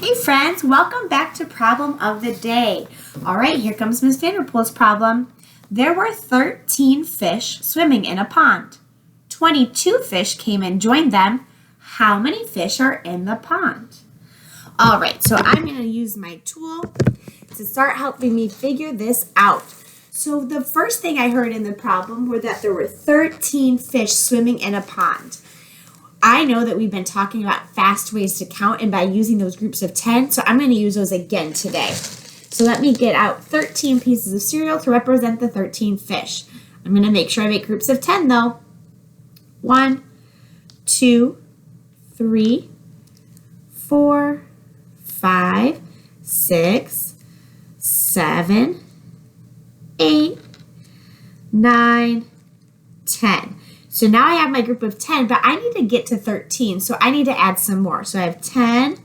Hey friends, welcome back to Problem of the Day. All right, here comes Ms. Vanderpool's problem. There were 13 fish swimming in a pond. 22 fish came and joined them. How many fish are in the pond? All right, so I'm going to use my tool to start helping me figure this out. So the first thing I heard in the problem were that there were 13 fish swimming in a pond. I know that we've been talking about fast ways to count and by using those groups of 10, so I'm going to use those again today. So let me get out 13 pieces of cereal to represent the 13 fish. I'm going to make sure I make groups of 10 though. 1, 2, 3, 4, 5, 6, 7, 8, 9, 10. So now I have my group of 10, but I need to get to 13, so I need to add some more. So I have 10,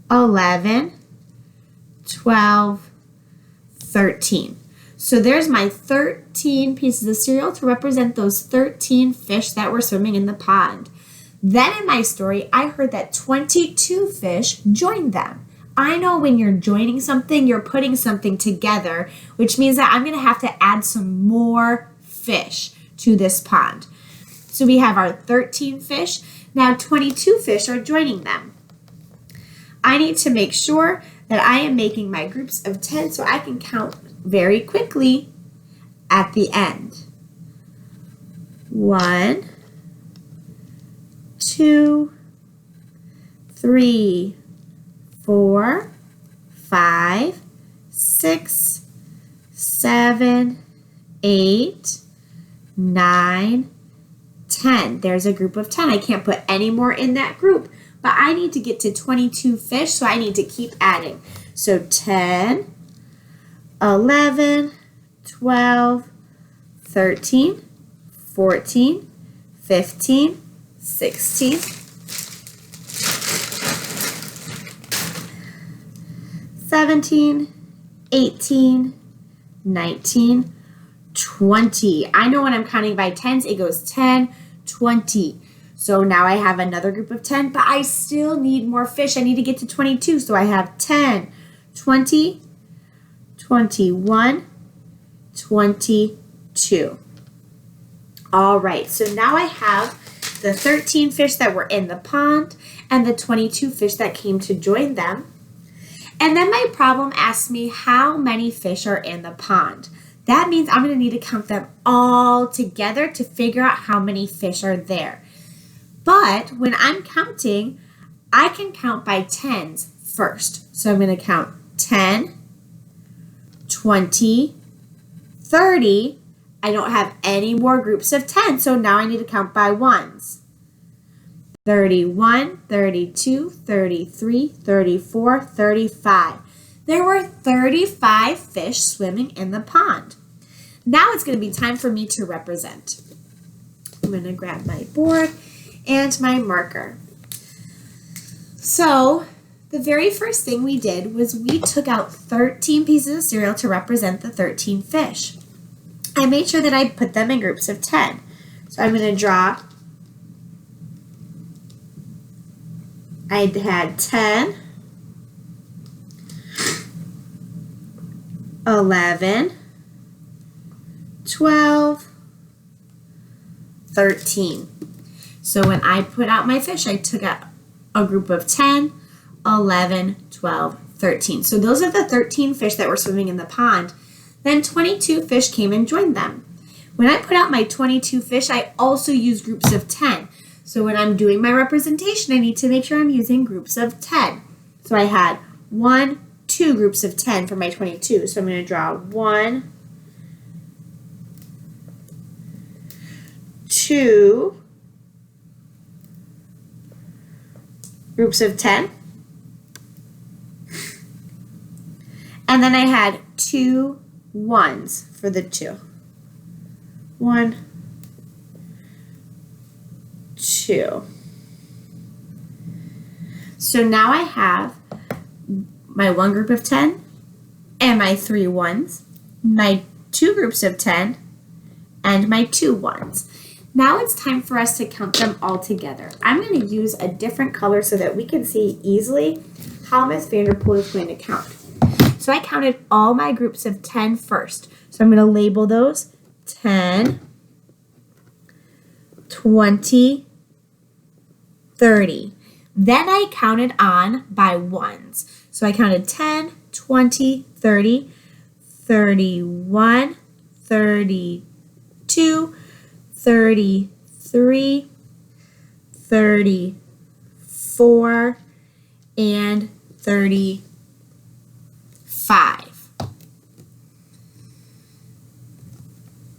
11, 12, 13. So there's my 13 pieces of cereal to represent those 13 fish that were swimming in the pond. Then in my story, I heard that 22 fish joined them. I know when you're joining something, you're putting something together, which means that I'm going to have to add some more fish to this pond. So we have our 13 fish. Now 22 fish are joining them. I need to make sure that I am making my groups of 10 so I can count very quickly at the end. 1, 2, 3, 4, 5, 6, 7, 8, 9, 10. There's a group of 10. I can't put any more in that group, but I need to get to 22 fish, so I need to keep adding. So 10, 11, 12, 13, 14, 15, 16, 17, 18, 19, 20. I know when I'm counting by tens, it goes 10, 20. So now I have another group of 10, but I still need more fish. I need to get to 22. So I have 10, 20, 21, 22. All right, so now I have the 13 fish that were in the pond and the 22 fish that came to join them. And then my problem asks me how many fish are in the pond. That means I'm going to need to count them all together to figure out how many fish are there. But when I'm counting, I can count by tens first. So I'm going to count 10, 20, 30. I don't have any more groups of 10, so now I need to count by ones. 31, 32, 33, 34, 35. There were 35 fish swimming in the pond. Now it's going to be time for me to represent. I'm going to grab my board and my marker. So the very first thing we did was we took out 13 pieces of cereal to represent the 13 fish. I made sure that I put them in groups of 10. So I'm going to draw. I had 10, 11, 12, 13. So when I put out my fish, I took out a group of 10, 11, 12, 13. So those are the 13 fish that were swimming in the pond. Then 22 fish came and joined them. When I put out my 22 fish, I also use groups of 10. So when I'm doing my representation, I need to make sure I'm using groups of 10. So I had 1, 2 groups of 10 for my 22. So I'm going to draw 1, 2 groups of 10. And then I had 2 ones for the 2. 1, 2. So now I have my 1 group of 10 and my 3 ones, my 2 groups of 10, and my 2 ones. Now it's time for us to count them all together. I'm going to use a different color so that we can see easily how Ms. Vanderpool is going to count. So I counted all my groups of 10 first. So I'm going to label those 10, 20, 30. Then I counted on by ones. So I counted 10, 20, 30, 31, 32, 33, 34, and 35.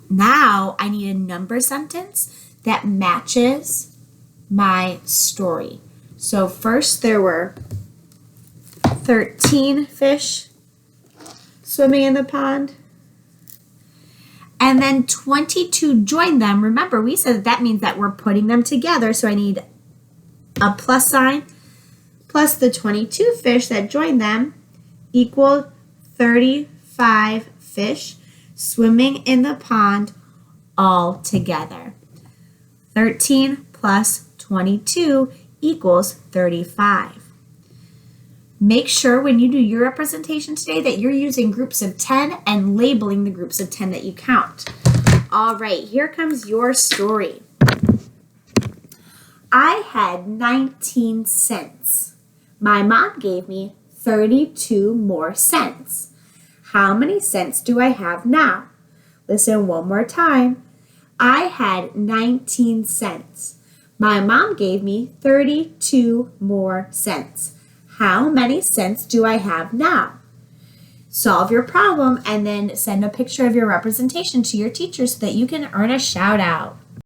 Now I need a number sentence that matches my story. So first there were 13 fish swimming in the pond. And then 22 joined them. Remember, we said that means that we're putting them together. So I need a plus sign plus the 22 fish that joined them equal 35 fish swimming in the pond all together. 13 plus 22 equals 35. Make sure when you do your representation today that you're using groups of 10 and labeling the groups of 10 that you count. All right, here comes your story. I had 19 cents. My mom gave me 32 more cents. How many cents do I have now? Listen one more time. I had 19 cents. My mom gave me 32 more cents. How many cents do I have now? Solve your problem and then send a picture of your representation to your teacher so that you can earn a shout out.